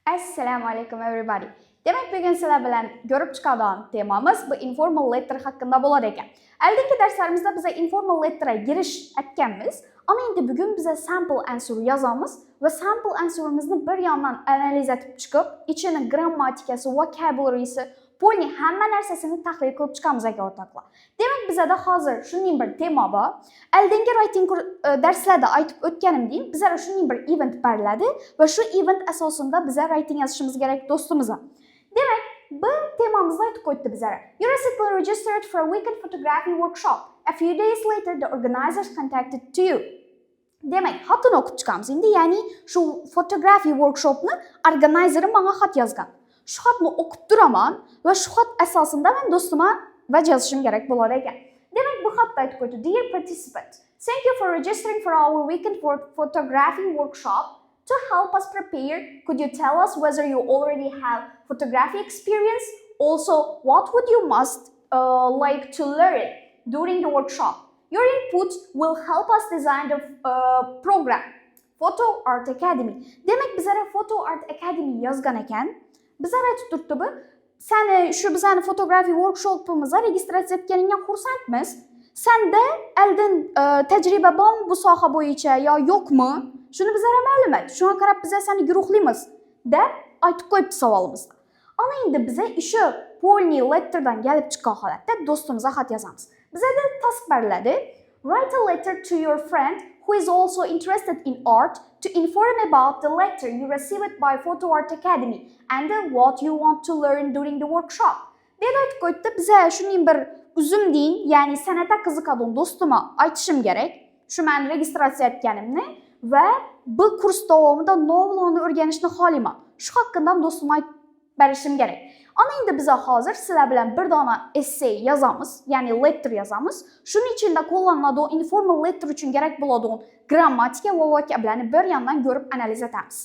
Assalamu alaikum everybody. Demek bugün sizler bilen görüp çıkan temamız bu informal letter hakkında bolar ekan. Eldeki derslerimizde bize informal letter'a giriş etkenmiz. Ama indi bugün bize sample answer yazamız ve sample answer'ımızı bir yandan analiz etip çıkıp içinin grammatikası, vocabulary'si, polni hamma narsasini tahlil qilib chiqamiz aka o'rtoqlar. Demak bizada hozir shunday bir tema bor. Eldingi writing darslarda aytib o'tganimdek, bizlar shunday bir event beriladi ve şu event asosida bizlar writing yozishimiz kerak do'stimizga. Demak, bu temamizda aytib qo'ydi bizlar. You recently registered for a weekend photography workshop. A few days later, the organizers contacted to you. Demak, xatni o'qib chiqamiz endi, ya'ni shu fotografiya workshopni organizeri menga xat yozgan. Shu xatni o'qib turaman va shu xat asosida men do'stimga vaj yozishim kerak bo'lar ekan. Demak, bu xatda aytib qo'ydi: Dear participant, thank you for registering for our weekend photography workshop. To help us prepare, could you tell us whether you already have photography experience? Also, what would you must like to learn during the workshop? Your input will help us design the program. Photo Art Academy. Demek bizlere Photo Art Academy yazgan ekan. Bizlar aytib turibdi bu. Seni shu bizani fotografiya workshopimizga registratsiya etganingga xursandmiz. Senda eldan tajriba bormi bu soha bo'yicha yo yo'qmi? Shuni bizlarga ma'lum et. Shunga qarab biz seni guruhlaymiz deb aytib qo'yibdi savolimizda. Ana endi biz shu polni letterdan kelib chiqqan holatda do'stimizga xat yozamiz. Bizga task beriladi. Write a letter to your friend who is also interested in art to inform about the letter you received by Photo Art Academy and what you want to learn during the workshop. Deb aytib qo'ydi. Bizga shunday bir uzum deyin, ya'ni san'atga qiziqadigan do'stimga aytishim kerak. Shu men registratsiya etganimni va bu kurs davomida novlarni o'rganishni xohlayman. Shu haqida do'stimga aytib berishim kerak. Ana endi biz hozir sizlar bilan bir dona essay yozamiz, ya'ni letter yozamiz. Shuning ichida qo'llaniladigan informal letter uchun kerak bo'ladigan grammatika va vokablarni bir yandan ko'rib analiz etamiz.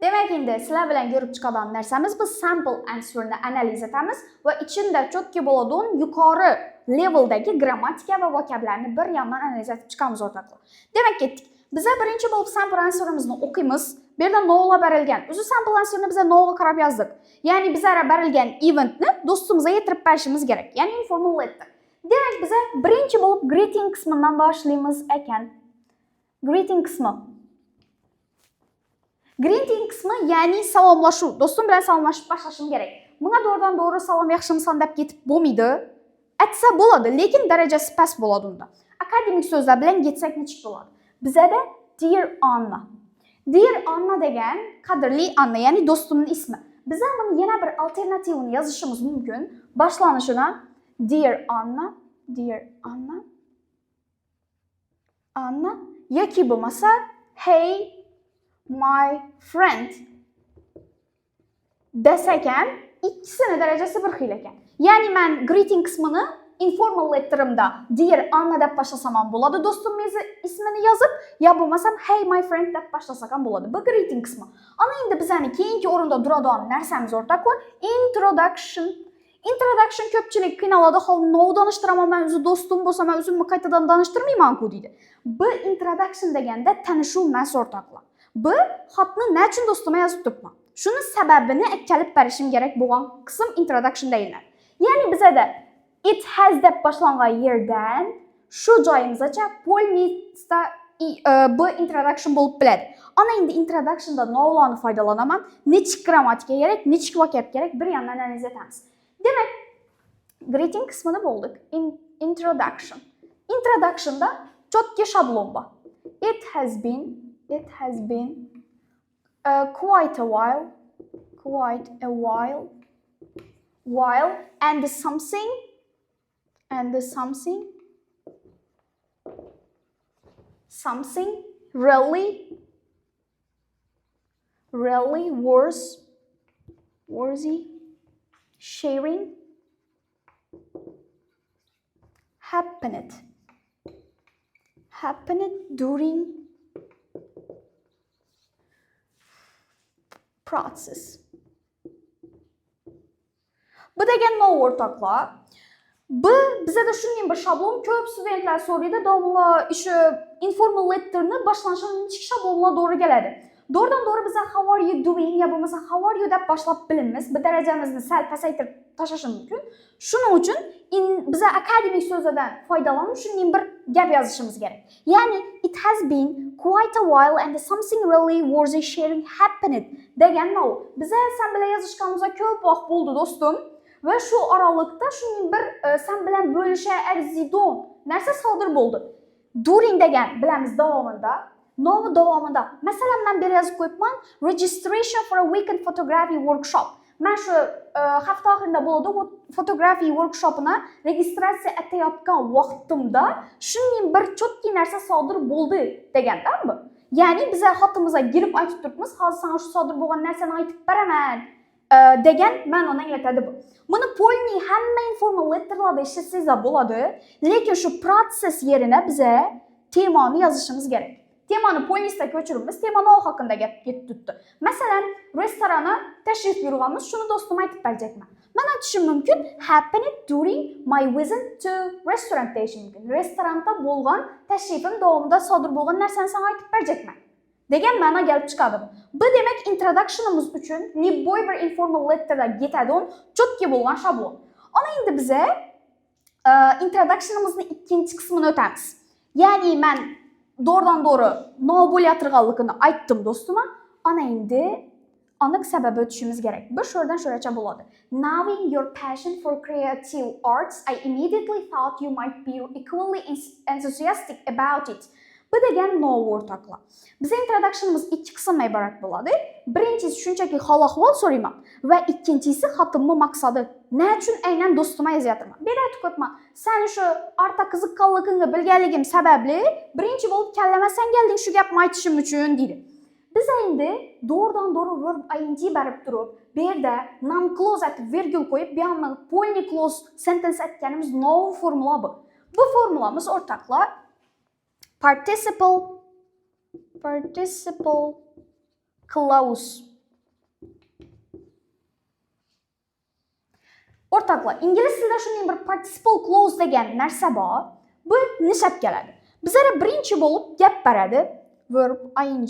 Demak endi sizlar bilan ko'rib chiqadigan narsamiz biz sample answerni analiz etamiz va ichida chotki bo'ladigan yuqori leveldagi grammatika va vokablarni bir yandan analiz etib chiqamiz o'rtoqlar. Demak ketdik. Biz birinchi bo'lib sample answerimizni o'qiymiz. Bu yerda novlar berilgan. O'zi sample answerni biz novga qarab yozdik. Ya'ni bizga berilgan eventni do'stimizga yetirib berishimiz kerak. Ya'ni informal letter. Demak biz birinchi bo'lib greeting qismidan boshlaymiz ekan. Greeting qismi. Greeting qismi ya'ni salomlashuv. Do'stim bilan salomlashib boshlashim kerak. Bunga doğrudan-doğru salom yaxshimisan deb ketib bo'lmaydi. Aytsa bo'ladi, lekin darajasi past bo'ladi unda. Akademik so'zlar bilan ketsak nechik bo'ladi? Bizda Dear Anna. Dear Anna degan qadrli Anna, ya'ni do'stimning ismi. Biz buni yana bir alternativini yozishimiz mumkin. Boshlanishidan Dear Anna, Dear Anna, Anna yoki bo'lmasa Hey my friend desak ham ikkisini darajasi bir xil ekan. Ya'ni men greeting qismini informal letterimda Dear Anna deb boshlasam ham bo'ladi, do'stimning ismini yozib, yo bo'lmasam Hey my friend deb boshlasak ham bo'ladi. Bu greeting qismi. Ana endi bizning keyingi o'rinda turadigan narsamiz o'rtoqlar, introduction. Introduction ko'pchilik qiynaladi, "Hov, nov tanishtiraman, men o'zi do'stim bo'lsa, men o'zimni qaytadan tanishtirmayman-ku" deydi. Bu introduction deganda tanishuv emas o'rtoqlar. Bu xatni nechun do'stimga yozib turibman? Shuni sababini aytib berishim kerak bo'lgan qism introduction deyiladi. Ya'ni bizda it has deb boshlangan yerdan shu joyimizgacha polnista bu introduction bo'lib biladi. Ana endi introductionda novlarni foydalanaman. Nechik grammatika kerak, nechik vokab kerak, bir yandan analiz etamiz. Demak, greeting qismini bo'ldik. Introduction. Introductionda chotki shablon bor. It has been quite a while and something really worthy sharing happened during process. Bu degan nima o'rtoqlar? Bu bizda shunday bir shablon ko'p studentlar so'raydi, davomli ishi informal letterni boshlanishini nechik shablonlar to'g'ri keladi. Doğrudan doğru bize how are you doing ya bo'lmasa how are you deb boshlab bilimiz. Bu darajamizni sal pasaytirib tashlashi mumkin. Shuning uchun bize akademik so'zlardan foydalanib shunday bir gap yozishimiz kerak. Ya'ni it has been quite a while and something really worthy sharing happened degan o. Bize sen bilan yozishganimizga ko'p vaqt bo'ldi do'stim va shu oralikda shunday bir sen bilan bo'lisha arzidon narsa sodir bo'ldi. During degan bilamiz davomida Novi davomida. Masalan, men bir yozib qo'yibman registration for a weekend photography workshop. Men shu hafta oxirida bo'ladi bu fotografiya workshopini registratsiya etayotgan vaqtimda shunday bir cho'tki narsa sodir bo'ldi degandanmi? Ya'ni biz xotimizga girib aytib turibmiz, hozir sana shu sodir bo'lgan narsani aytib beraman degan ma'noni anglatadi bu. Buni polning hamma informal letterlarda ishlatsangiz bo'ladi, lekin shu proses yerine bize temani yozishimiz kerak. Temani polnisda ko'chiribmiz, tema nima haqida gap ketib turibdi. Masalan, restorana tashrif buyurganmiz, shuni do'stim aytib berjakman. Men aytishim mumkin, happened during my visit to restaurant deyishim mumkin. Restoranda bo'lgan tashrifim davomida sodir bo'lgan narsani sana aytib berjakman degan ma'no kelib chiqadi. Bu demak introductionimiz uchun любой bir informal letterda yetadigan cho'tki bo'lgan shablon. Ana endi bize introductionimizning ikkinchi qismini o'tamiz. Ya'ni men doğrudan doğru nima bo'layotganligini aytdim do'stima. Ana endi aniq sababi o'tishimiz kerak. Bir sho'rdan sho'racha bo'ladi. Knowing your passion for creative arts, I immediately thought you might be equally enthusiastic about it. Bu degan novi o'rtoqlar. Bizning introductionimiz ikki qismdan iborat bo'ladi. Birinchisi shunchaki hol-ahvol so'rayman va ikkinchisi xatimning maqsadi. Ne uchun aynan do'stima yozyapman? Bir aytib qo'yman. Sen shu orta qiziqqanligingni bilganligim sababli birinchi bo'lib kallamasan kelding shu gapni aytishim uchun deydi. Biz endi doğrudan doğru verb ing berib turib, bu yerda noun clause atib virgül qo'yib, bu yerda polni clause sentence aytganimiz novi formula bu. Bu formulamiz o'rtoqlar participle clause. O'rtoqlar, ingliz tilida shunday bir participle clause degan narsa bor. Bu nishab keladi. Bizlar birinchi bo'lib gap beradi verb ing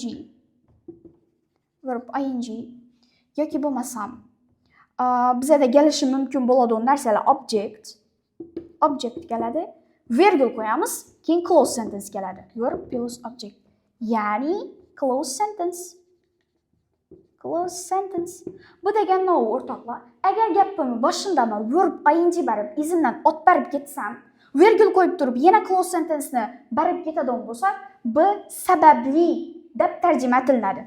yoki bo'lmasam bizada kelishi mumkin bo'ladigan narsalar object keladi. Virgül qo'yamiz, keyin close sentence keladi. Verb plus object. Ya'ni close sentence. Bu degan nima o'rtoqlar? Agar gapimni boshindami verb ing berib, izimdan ot berib ketsam, virgül qo'yib turib, yana close sentence'ni berib ketadigan bo'lsa, bu sababli deb tarjima etiladi.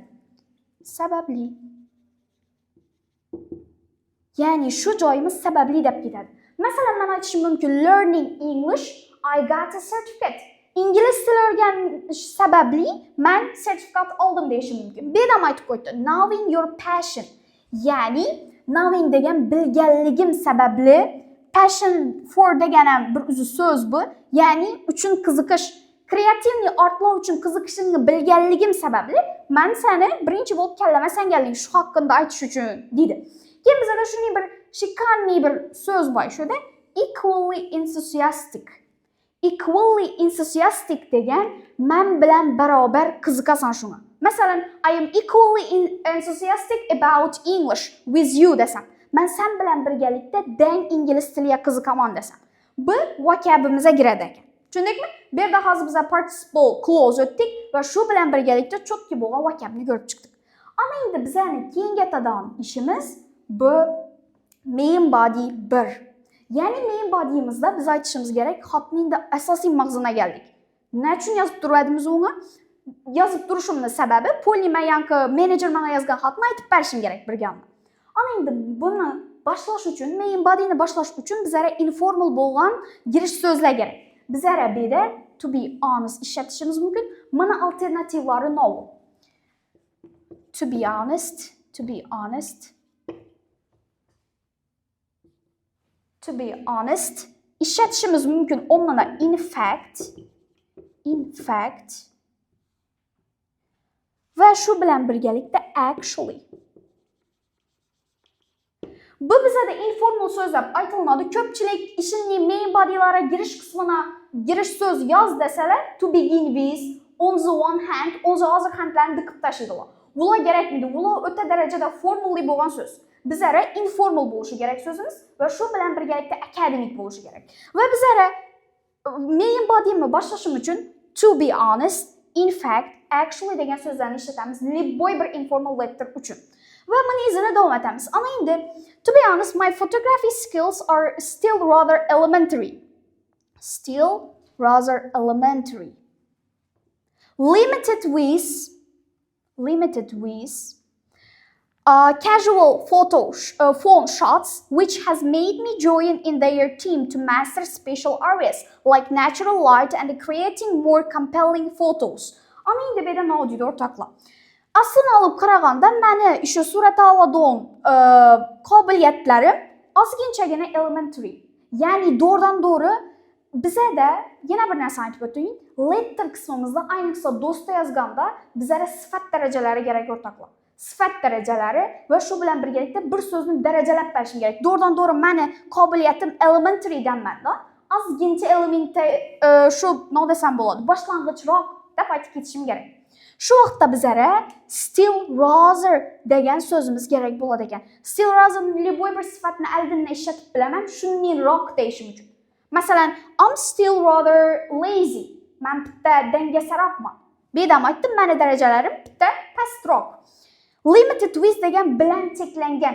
Sababli. Ya'ni shu joyimiz sababli deb ketadi. Masalan, men aytishim mumkin, learning English, I got a certificate. İngliz tili o'rganish sababli men sertifikat oldim deyishim mumkin. Bu yerda aytib qo'ydi. Knowing your passion. Ya'ni knowing degan bilganligim sababli, passion for degan ham bir o'zi so'z bu. Ya'ni uchun qiziqish. Kreativni artlar uchun qiziqishingni bilganligim sababli men seni birinchi bo'lib kallamasan kelding shu haqida aytish uchun deydi. Keyin bizda shunday bir shikanniy bir so'z bor shuda equally enthusiastic degan men bilan barobar qiziqasan shunga. Masalan, I am equally enthusiastic about English with you desam. Men sen bilan birgalikda deng ingliz tiliga qiziqaman desam. Bu vokabimizga kiradi ekan. Tushundingmi? Bu yerda hozir biz participle clause o'tdik va shu bilan birgalikda cho'tki bo'lgan vokabni ko'rib chiqdik. Ana endi bizning keyingi etadigan ishimiz bu main body 1. Ya'ni main body'imizda biz aytishimiz kerak, xatning asosiy mag'ziniga keldik. Nechun yozib turibmiz uni? Yozib turishimning sababi Polly Mayanki menejer menga yozgan xatni aytib berishim kerak birgamni. Ana endi buni boshlash uchun, main body'ni boshlash uchun bizga informal bo'lgan girish so'zlar kerak. Bizga bu yerda to be honest ishlatishimiz mumkin. Mana alternativlari novi. To be honest. To be honest, ishlatishimiz mumkin o'rnina in fact va shu bilan birgalikda actually. Bu bizada informal so'zlar aytiladi. Ko'pchilik ishining main body'lari girish qismina girish so'z yoz desalar to begin with, on the one hand, o'zi hozir handlarni diqqat tashlaydilar. Ula gerekmidi. Ula öte derecede formulli bo'lgan söz. Bizlere informal bo'lişi gerek sözümüz ve şu bilen birlikte akademik bo'lişi gerek. Ve bizlere main body'mi başlaşım için to be honest, in fact, actually degan sözlerini işletemiz libboy bir informal letter için. Ve bunu izine devam etemiz. Ama indi, to be honest, my photography skills are still rather elementary. Still rather elementary. Limited with casual phone shots, which has made me join in their team to master special areas like natural light and creating more compelling photos. Ama indi beden audio ortakla. Aslını alıp qaraganda məni şu surata aladığım qabiliyyətlərim azginçəgənə elementary. Yani doğrudan doğru bize de yine bir нәрсе айтып öteyim. Letter kısmımızda aynısı dosta yazganda bizlere sıfat dereceleri gerek ortakla. Sıfat dereceleri ve şu bilen birlikte bir sözünü derecelep verişim gerek. Doğrudan doğru məni qabiliyyətim elementary'den məndə. Azginçə elementi şu ne desem boladı. Başlangıçroq dep aytıb ketişim gerek. Şu vaxtda bizlere still rather degan sözümüz gerek boladı ekan. Still rather'ın liboy bir sıfatını əldən işlətib biləməm. Şunun rock deyişim üçün. Məsələn, I'm still rather lazy. Mən bittə dəngesəraqman. Bedam aytdım, məni dərəcələrim bittə pastroq. Limited with degan bilen çekləngan.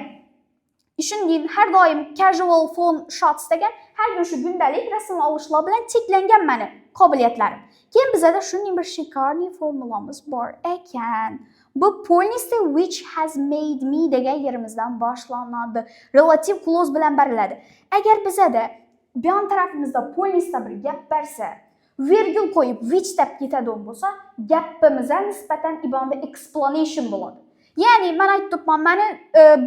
Düşünün, her daim casual phone shots degan, her gün şu gündəlik rəsm alışla bilen çekləngan məni qabiliyyətlərim. Keyin bizə də şunun bir şikarni formulamız var ekan. Bu polnisi which has made me degan yerimizdən başlanады. Relative clause bilen bərilədi. Əgər bizə də bir an tarafımızda polnisdə bir gap versə, virgül koyup which dep getadigan bolsa, gapimizə nisbətən ibanda explanation boladı. Yani mən aytdım, məni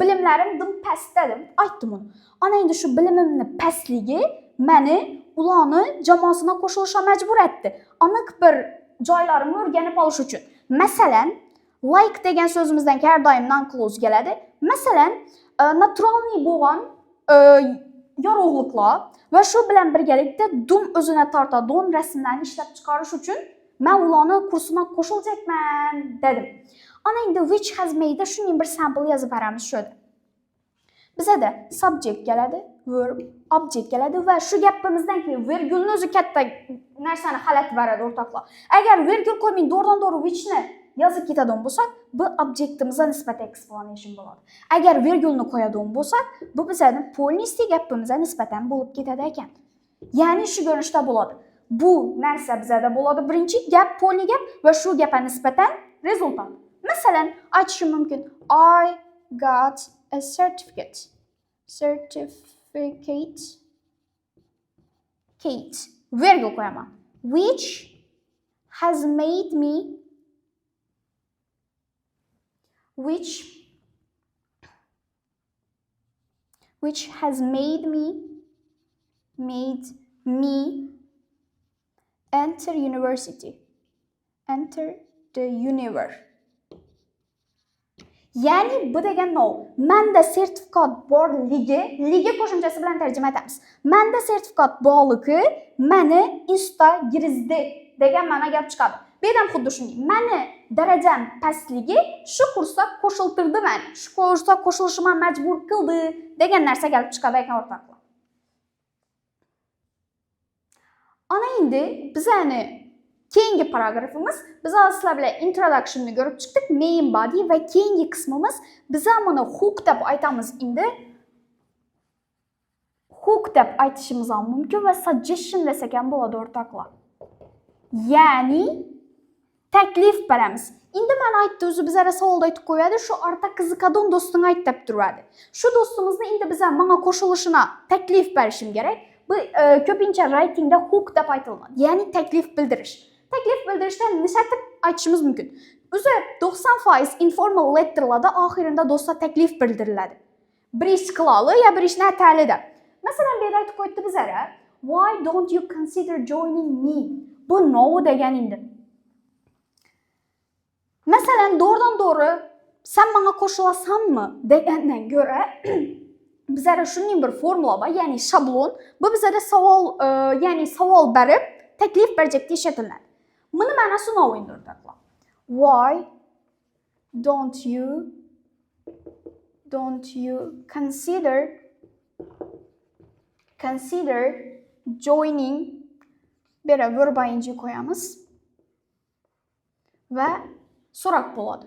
bilimlərim dım pəstədim, aytdım onu. Ana indi şu bilimimni pəstligi məni ulanı camasına qoşuluşa məcbur etdi. Anıq bir joylarımı öyrənib alış üçün. Məsələn, like degan sözümüzdən ki, hər daim non-clause gələdi. Məsələn, naturalni bolğan yorug'liqlar ve şu bilen birgalikda dum özüne tartadigan rasmlarni ishlab chiqarish uchun men ularni kursuna qo'shiljakman dedim. Ana endi which has made shunday bir sample yozib beramiz şöyle. Bize de subject keladi, verb, object keladi ve şu gapimizdan keyin virgulni o'zi katta narsani xalat beradi o'rtoqlar. Agar virgul qo'ymay doğrudan doğru whichni yozib ketadigan bo'lsak, bu objektimize nisbatan explanation bo'ladi. Agar virgulni qo'yadigan bo'lsak, bu bizning polnisti gapimizga nisbatan bo'lib ketadi ekan. Ya'ni shu ko'rinishda bo'ladi. Bu narsa bizda bo'ladi birinchi gap, polni gap va shu gapga nisbatan rezultat. Masalan, aytishim mumkin. I got a certificate. Kate. Virgül qo'yaman. Which has made me enter university. Enter the universe. Yani bu degan ne? Mende sertifikat borligi qo'shimchasi bilan tarjima etamiz. Mende sertifikat borligi meni insta girizdi degan ma'no gap chiqadi. Bu ham xuddi shunday. Meni darajam pastligi shu kursga qo'shiltirdi meni. Shu kursga qo'shilishimga majbur qildi degan narsa kelib chiqadi ekan o'rtoqlar. Ana endi bizani keyingi paragrafımız biz sizlar bilan introduction'ni ko'rib chiqdik, main body va keyingi qismimiz biz buni hook deb aytamiz endi. Hook deb aytishimiz ham mumkin va suggestion desak ham bo'ladi o'rtoqlar. Ya'ni taklif beramiz. Endi men aytdi o'zi bizlarga savolda aytib qo'yadi, shu orta qiziqadigan do'stingga ayt deb turadi. Shu do'stimizni endi bizlar menga qo'shilishini taklif berishim kerak. Bu ko'pincha writingda hook deb aytiladi. Ya'ni taklif bildirish. Taklif bildirishdan nishatib aytishimiz mumkin. O'zi 90% informal letterlarda oxirida do'stga taklif bildiriladi. Bir ish qilali ya bir ishni atali deb. Masalan, bu yerda aytib qo'ydi bizlarga, why don't you consider joining me? Bu no degan endi. Masalan, doğrudan doğru sen menga qo'shilasanmi degandan ko'ra bizlarda shunday bir formula bor, ya'ni shablon. Bu bizlarda savol berib taklif berajak ishlatiladi. Buni ma'nosi nima endi o'rtoqlar? Why don't you consider joining bir verb ing koyamiz ve so'roq bo'ladi.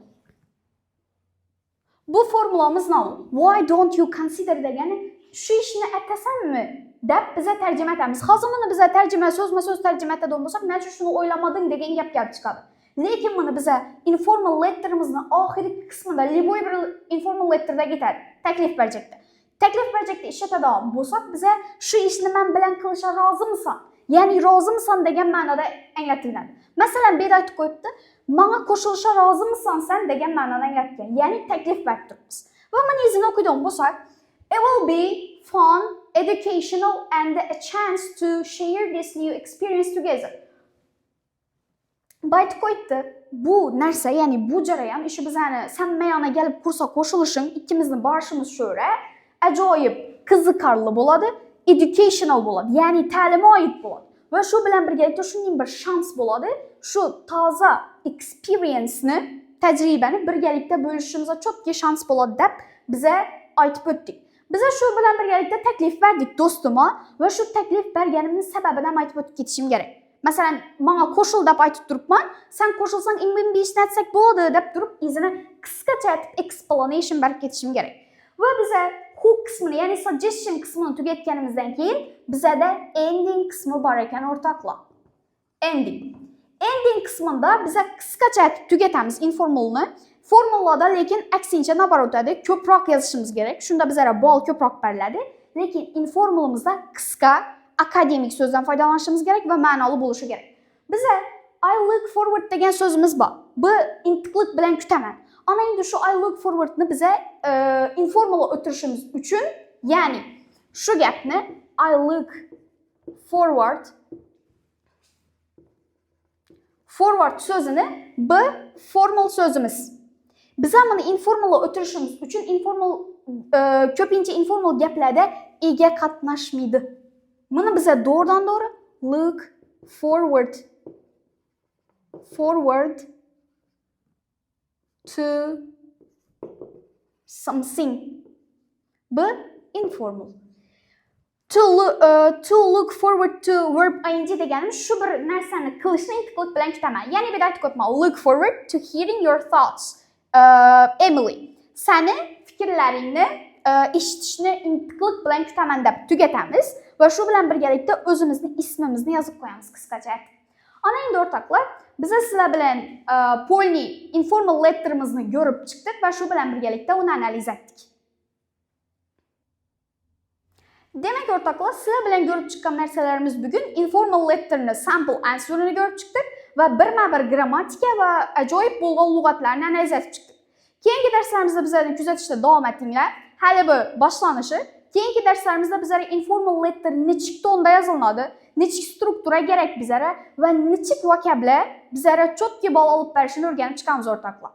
Bu formulamız ne olur? Why don't you consider degani şu ishni atasanmi deb bize tercüme etamiz. Hozir buni bize tercüme so'zma-so'z tercüme etadigan bo'lsak, "Nechun shuni o'ylamading?" degan gap kelib chiqadi. Lekin buni bize informal letter'imizning oxirgi qismida, liboy bir informal letter'da ketadi. Taklif berjekda. Taklif berjekda ishlatadigan bo'lsak, bize şu ishni men bilan qilishga rozimisan? Ya'ni rozimisan degan ma'noda anglatiladi. Masalan, bu yerda aytib qo'yibdi, "Menga qo'shilishga rozimisan sen?" degan ma'noda anglatgan. Ya'ni taklif berib turibmiz. Va mana izini o'qiydigan bo'lsak, "It will be fun, educational and a chance to share this new experience together." Bu aytib qo'yibdi, bu narsa, ya'ni bu jarayon ishi bizani sammayona kelib kursa qo'shilishing, ikkimizni borishimiz sho'ra ajoyib, qiziqarli bo'ladi, educational bo'ladi, ya'ni ta'limga oid bo'ladi. Va shu bilan birgalikda shunday bir shans bo'ladi, shu toza experience-ni, tajribani birgalikda bo'lishimizga chotki shans bo'ladi deb biza aytib o'tdik. Biza shu bilan birgalikda taklif berdik do'stimga va shu taklif berganimning sababini ham aytib o'tib ketishim kerak. Masalan, menga qo'shil deb aytib turibman, sen qo'shilsang men bir ishni aytsak bo'ladi deb turib, izini qisqacha aytib explanation berib ketishim kerak. Va biza who qismini, ya'ni suggestion qismini tugatganimizdan keyin bizada ending qismi bor ekan o'rtoqlar. Ending qismida biza qisqacha aytib tugatamiz informalni. Formulada lekin aksincha nabar o'tadi, ko'proq yozishimiz kerak. Shunda bizga ball ko'proq beriladi. Lekin informalimizda qisqa akademik so'zdan foydalanishimiz kerak va ma'noli bo'lishi kerak. Biza I look forward degan so'zimiz bor. Bu intiqlik bilan kutaman. Ana endi shu I look forwardni biza informal o'tirishimiz uchun, ya'ni shu gapni I look forward so'zini bu formal so'zimiz. Biz buni informal o'tirishimiz uchun ko'pincha informal gaplarda ega qatnashmaydi. Buni biza doğrudan-doğru look forward to something. Bu informal. To look forward to verb ing deganimiz shu bir narsani qilishni intiqlik bilan kutaman. Ya'ni bir aytib qo'yman, look forward to hearing your thoughts. Emily, seni fikrlaringni eshitishni intiqlik bilan kutaman deb tugatamiz va shu bilan birgalikda o'zimizni ismimizni yozib qo'yamiz qisqacha. Ana endi o'rtoqlar, biz sizlar bilan Polni informal letterimizni ko'rib chiqdik va shu bilan birgalikda uni analiz etdik. Demak o'rtoqlar, sizlar bilan ko'rib chiqqan narsalarimiz bugun informal letterni sample answerini ko'rib chiqdik va birma-bir grammatika va ajoyib bo'lgan lug'atlarni analiz etib chiqdik. Keyingi darslarimizda bizlarni kuzatishda davom etinglar. Hali bu boshlanishi. Keyingi darslarimizda bizlarga informal letter nechik tonda yoziladi, nechik struktura kerak bizlarga va nechik vokablar bizlarga chotki ball olib berishini o'rganib chiqamiz o'rtoqlar.